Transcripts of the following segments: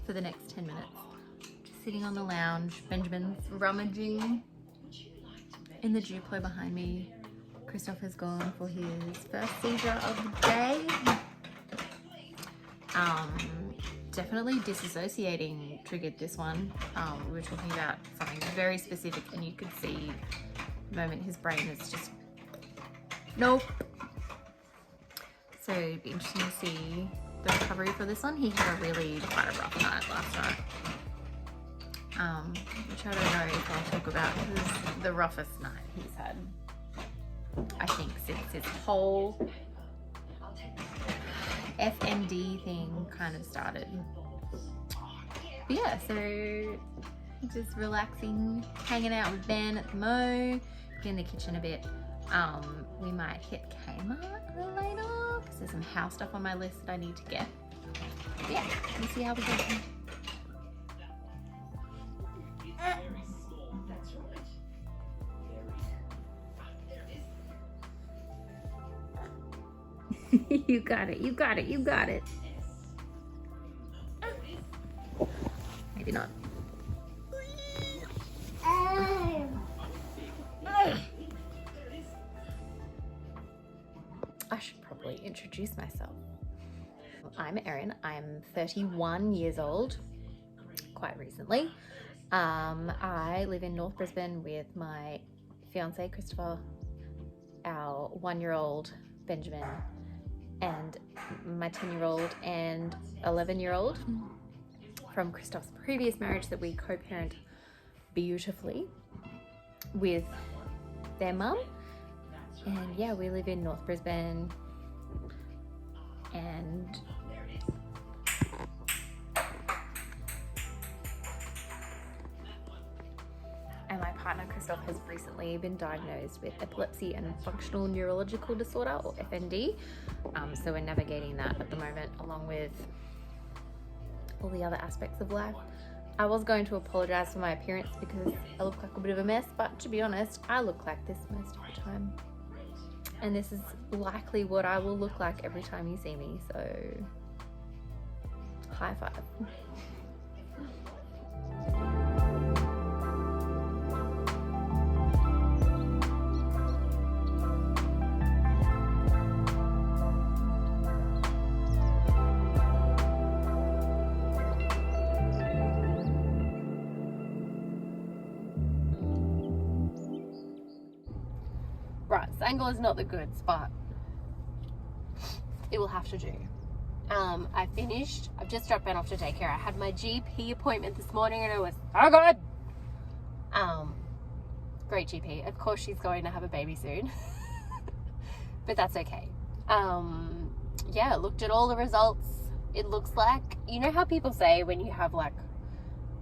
for the next 10 minutes. Just sitting on the lounge. Benjamin's rummaging in the Duplo behind me. Christoph has gone for his first seizure of the day. Definitely disassociating triggered this one. We were talking about something very specific, and you could see the moment his brain is just, nope. So it'd be interesting to see the recovery for this one. He had quite a rough night last night. Which I don't know if I'll talk about. It was the roughest night he's had, I think, since his whole FMD thing kind of started. But yeah, so just relaxing, hanging out with Ben at the Mo, in the kitchen a bit. We might hit Kmart later because there's some house stuff on my list that I need to get. But yeah, we'll see how we go. You got it, you got it, you got it. Maybe not. I should probably introduce myself. I'm Erin. I'm 31 years old, quite recently. I live in North Brisbane with my fiance Christopher, our 1-year-old Benjamin, and my 10-year-old and 11-year-old from Christoph's previous marriage that we co-parent beautifully with their mum. And yeah, we live in North Brisbane, and my partner Christoph has recently been diagnosed with epilepsy and functional neurological disorder, or FND. So we're navigating that at the moment, along with all the other aspects of life. I was going to apologize for my appearance because I look like a bit of a mess, but to be honest, I look like this most of the time. And this is likely what I will look like every time you see me, so high five. Right, this angle is not the goods, but it will have to do. I finished. I've just dropped Ben off to daycare. I had my GP appointment this morning and it was so good. Great GP. Of course she's going to have a baby soon. But that's okay. Yeah, looked at all the results. It looks like, you know how people say when you have like,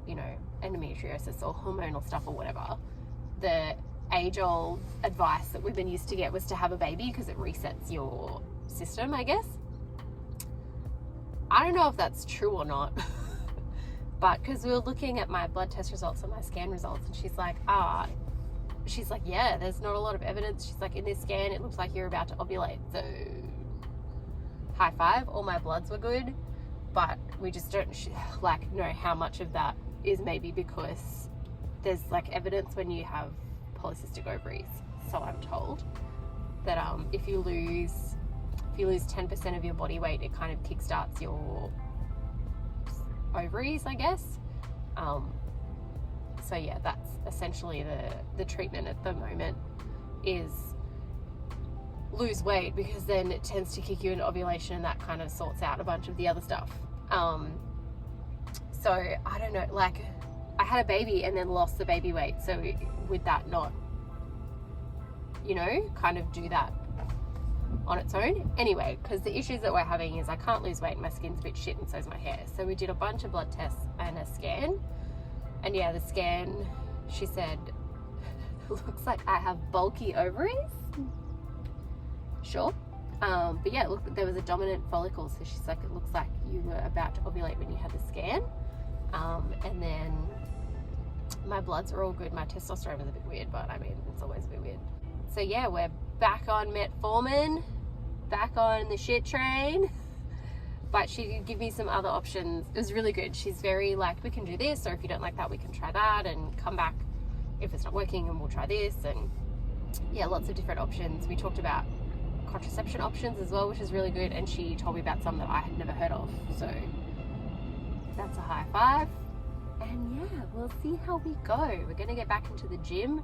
you know, endometriosis or hormonal stuff or whatever, the age-old advice that women used to get was to have a baby because it resets your system, I guess. I don't know if that's true or not, but because we were looking at my blood test results and my scan results, and she's like, yeah, there's not a lot of evidence. She's like, in this scan, it looks like you're about to ovulate. So high five, all my bloods were good, but we just don't know how much of that is maybe because there's like evidence when you have polycystic ovaries. So I'm told that if you lose 10% of your body weight, it kind of kickstarts your ovaries, I guess. So yeah, that's essentially the treatment at the moment, is lose weight, because then it tends to kick you into ovulation and that kind of sorts out a bunch of the other stuff. So I don't know, like I had a baby and then lost the baby weight. So would that not, you know, kind of do that on its own? Anyway, because the issues that we're having is I can't lose weight and my skin's a bit shit and so's my hair. So we did a bunch of blood tests and a scan. And yeah, the scan, she said, looks like I have bulky ovaries. Sure. But yeah, look, there was a dominant follicle. So she's like, it looks like you were about to ovulate when you had the scan. And then my bloods are all good. My testosterone was a bit weird, but I mean, it's always a bit weird. So yeah, we're back on metformin, back on the shit train. but she did give me some other options. It was really good. She's very like, we can do this, or if you don't like that, we can try that, and come back if it's not working and we'll try this. And yeah, lots of different options. We talked about contraception options as well, which is really good, and she told me about some that I had never heard of, so that's a high five. And yeah, we'll see how we go. We're going to get back into the gym.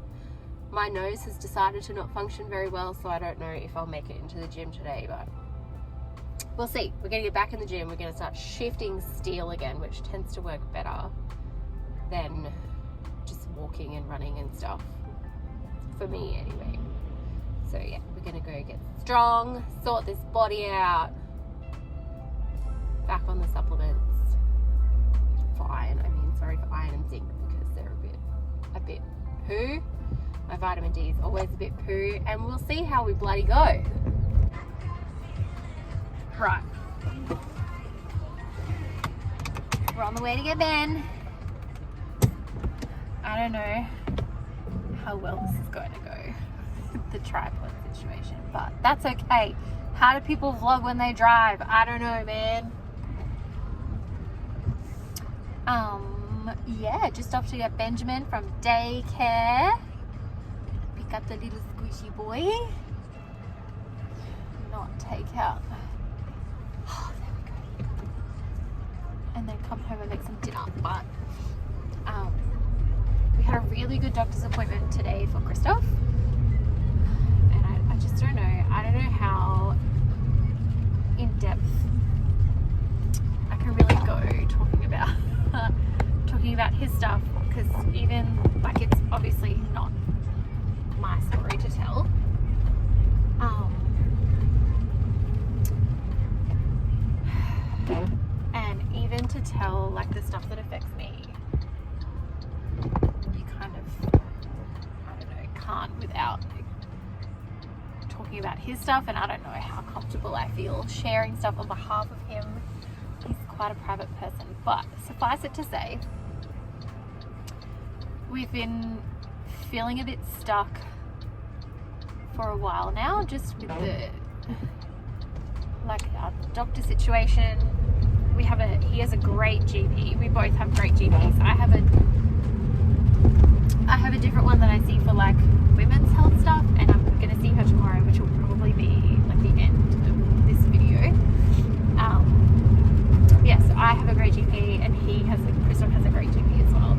My nose has decided to not function very well, so I don't know if I'll make it into the gym today, but we'll see. We're going to get back in the gym. We're going to start shifting steel again, which tends to work better than just walking and running and stuff, for me anyway. So yeah, we're going to go get strong, sort this body out, back on the supplements. Fine. I mean, sorry for iron and zinc, because they're a bit poo. My vitamin D is always a bit poo, and we'll see how we bloody go. Right. We're on the way to get Ben. I don't know how well this is going to go, the tripod situation, but that's okay. How do people vlog when they drive? I don't know, man. Yeah, just off to get Benjamin from daycare. Pick up the little squishy boy. Not take out. Oh, there we go. And then come home and make some dinner. But we had a really good doctor's appointment today for Christoph. And I just don't know. I don't know how in depth I can really go talking about his stuff, because even like, it's obviously not my story to tell. And even to tell like the stuff that affects me, you kind of, I don't know, can't without like, talking about his stuff, and I don't know how comfortable I feel sharing stuff on behalf of him. He's quite a private person, but suffice it to say, we've been feeling a bit stuck for a while now, just with the like our doctor situation. He has a great GP. We both have great GPs. I have a different one that I see for like women's health stuff, and I'm gonna see her tomorrow, which will probably be like the end of this video. Yeah, so I have a great GP, and Christoph has a great GP as well,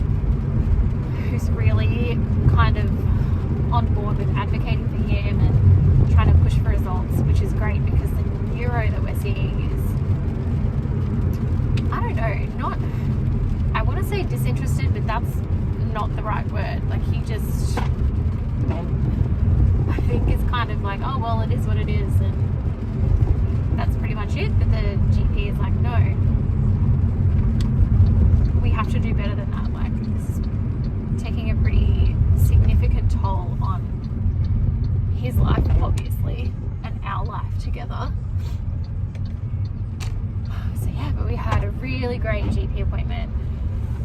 who's really kind of on board with advocating for him and trying to push for results, which is great, because the neuro that we're seeing is, I don't know, I want to say disinterested, but that's not the right word. Like, he just, I think is kind of like, oh, well, it is what it is, and that's pretty much it. But the GP is like, no, we have to do better than that. Like, it's taking a pretty significant toll on his life, obviously, and our life together. So yeah, but we had a really great GP appointment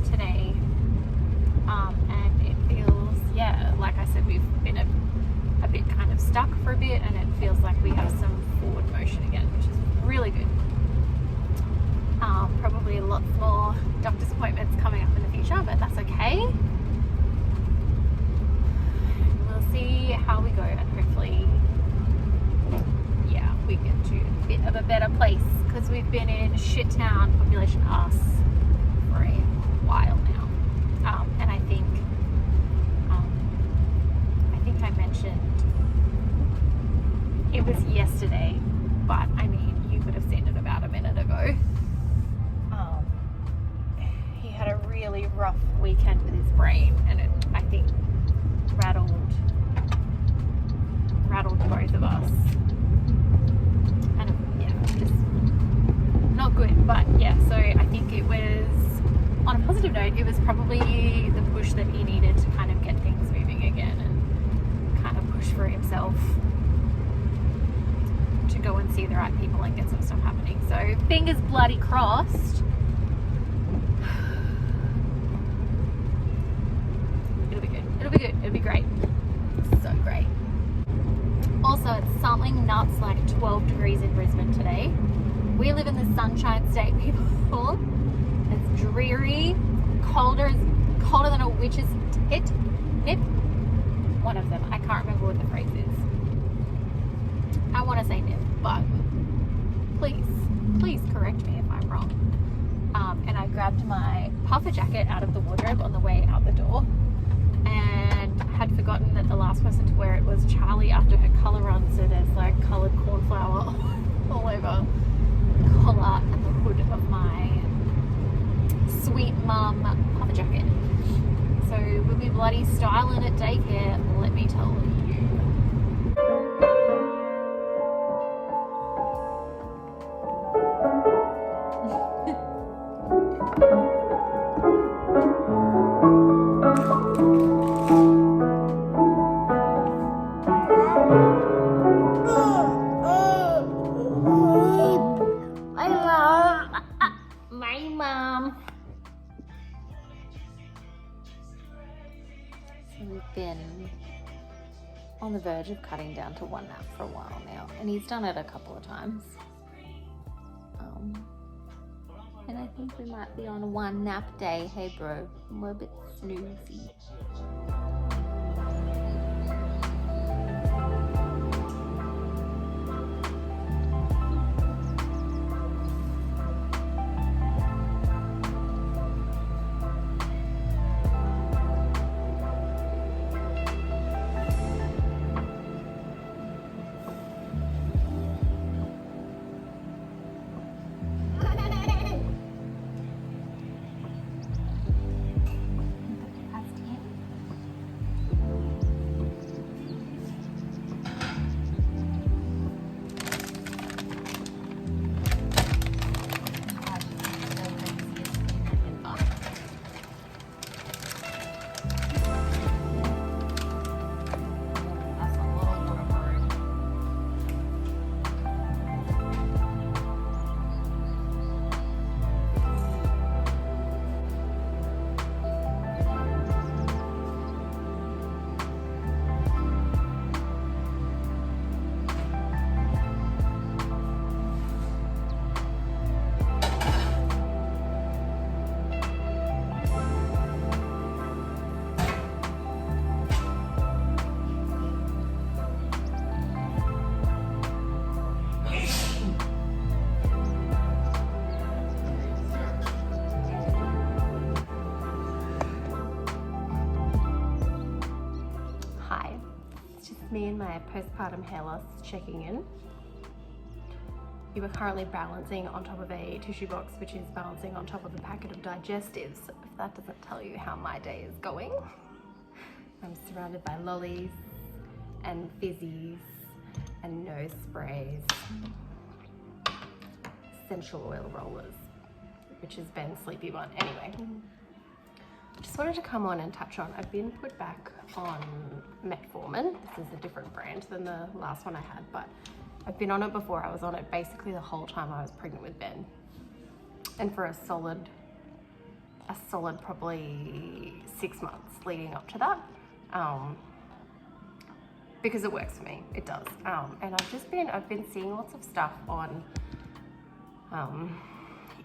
today, and it feels, yeah, like I said, we've been a bit kind of stuck for a bit, and it feels like we have some forward motion again, which is really good. Probably lots more doctor's appointments coming up in the future, but that's okay. We'll see how we go, and hopefully, yeah, we get to a bit of a better place, because we've been in shit town, population us, for a while now. And I think I mentioned it was yesterday, but I mean, you would have seen it about a minute ago. He had a really rough weekend with his brain, and it, I think, rattled both of us. And yeah, just not good. But yeah, so I think it was, on a positive note, it was probably the push that he needed to kind of get things moving again, and kind of push for himself to go and see the right people and get some stuff happening. So fingers bloody crossed. It'll be good. It'll be good. It'll be great. So great. Also, it's something nuts like 12 degrees in Brisbane today. We live in the Sunshine State, people. It's dreary, colder than a witch's nip. One of them. I can't remember what the phrase is. I want to say nip, but please correct me if I'm wrong. And I grabbed my puffer jacket out of the wardrobe on the way out the door, and had forgotten that the last person to wear it was Charlie after her colour run, so there's like coloured cornflower all over the collar and the hood of my sweet mum puffer jacket. So we'll be bloody styling at daycare, let me tell you. We've been on the verge of cutting down to one nap for a while now, and he's done it a couple of times. And I think we might be on one nap day. Hey bro, we're a bit snoozy. Me and my postpartum hair loss checking in. You are currently balancing on top of a tissue box, which is balancing on top of a packet of digestives. If that doesn't tell you how my day is going. I'm surrounded by lollies and fizzies and nose sprays, essential oil rollers, which is Ben's sleepy one. Anyway, just wanted to come on and touch on, I've been put back on metformin. This is a different brand than the last one I had, but I've been on it before. I was on it basically the whole time I was pregnant with Ben. And for a solid probably 6 months leading up to that. Because it works for me, it does. And I've been seeing lots of stuff on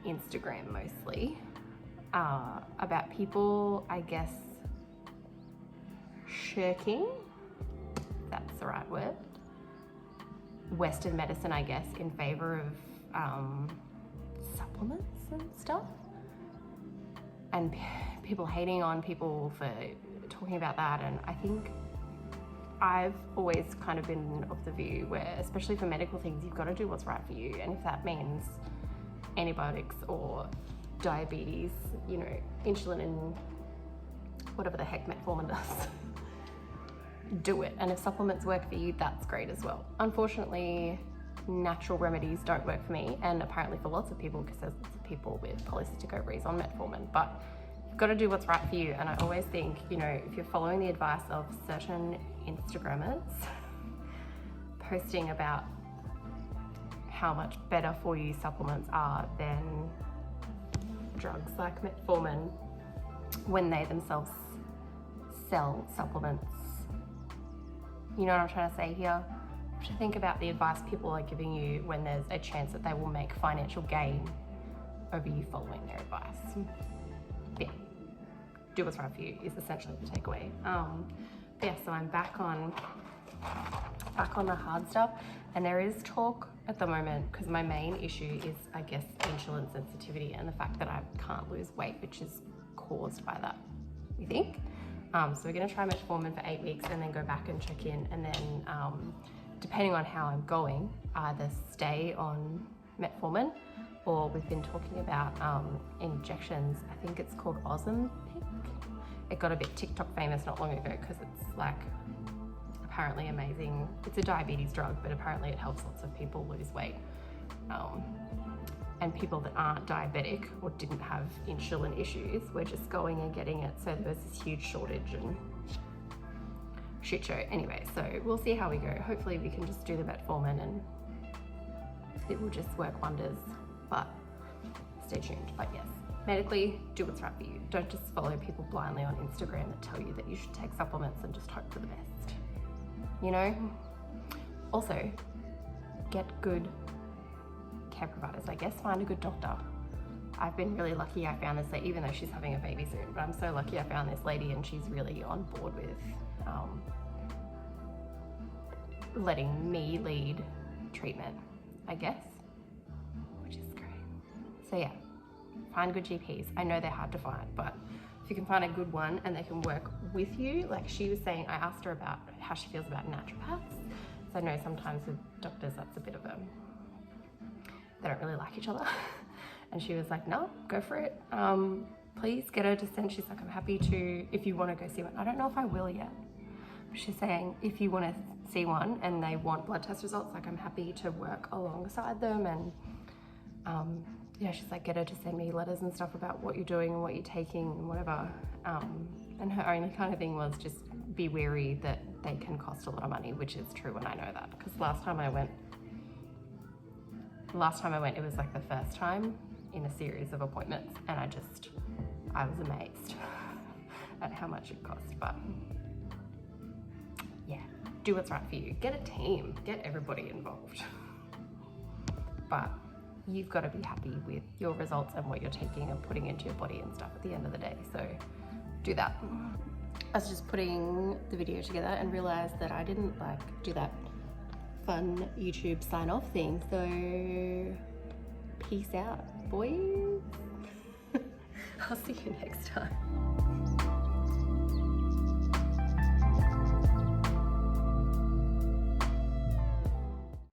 Instagram mostly, about people, I guess, shirking, if that's the right word, Western medicine, I guess, in favor of supplements and stuff, and people hating on people for talking about that. And I think I've always kind of been of the view where, especially for medical things, you've got to do what's right for you, and if that means antibiotics or diabetes, you know, insulin and whatever the heck metformin does, do it. And if supplements work for you, that's great as well. Unfortunately, natural remedies don't work for me, and apparently for lots of people, because there's lots of people with polycystic ovaries on metformin. But you've got to do what's right for you. And I always think, you know, if you're following the advice of certain Instagrammers posting about how much better for you supplements are than drugs like metformin, when they themselves sell supplements, you know what I'm trying to say here? to think about the advice people are giving you when there's a chance that they will make financial gain over you following their advice. Yeah, do what's right for you is essentially the takeaway. Yeah, so I'm back on the hard stuff, and there is talk at the moment because my main issue is, I guess, insulin sensitivity and the fact that I can't lose weight, which is caused by that, we think. So we're going to try metformin for 8 weeks and then go back and check in, and then depending on how I'm going, either stay on metformin, or we've been talking about injections. I think it's called Ozempic. It got a bit TikTok famous not long ago because it's like apparently amazing. It's a diabetes drug, but apparently it helps lots of people lose weight. And people that aren't diabetic or didn't have insulin issues were just going and getting it. So there was this huge shortage and shit show. Anyway, so we'll see how we go. Hopefully we can just do the metformin and it will just work wonders, but stay tuned. But yes, medically, do what's right for you. Don't just follow people blindly on Instagram that tell you that you should take supplements and just hope for the best, you know? Also, get good care providers, I guess. Find a good doctor. I've been really lucky. I found this, even though she's having a baby soon, but I'm so lucky I found this lady and she's really on board with letting me lead treatment, I guess, which is great. So yeah, find good GPs. I know they're hard to find, but if you can find a good one and they can work with you, like she was saying, I asked her about how she feels about naturopaths. So I know sometimes with doctors that's a bit of they don't really like each other. And she was like, no, go for it. Please get her to send. She's like, I'm happy to, if you want to go see one. I don't know if I will yet. She's saying if you want to see one and they want blood test results, like I'm happy to work alongside them. And yeah, she's like, get her to send me letters and stuff about what you're doing and what you're taking and whatever. And her only kind of thing was just be wary that they can cost a lot of money, which is true, and I know that because last time I went, it was like the first time in a series of appointments, and I was amazed at how much it cost. But yeah, do what's right for you. Get a team, get everybody involved. But you've got to be happy with your results and what you're taking and putting into your body and stuff at the end of the day. So do that. I was just putting the video together and realized that I didn't do that fun YouTube sign off thing. So peace out, boys. I'll see you next time.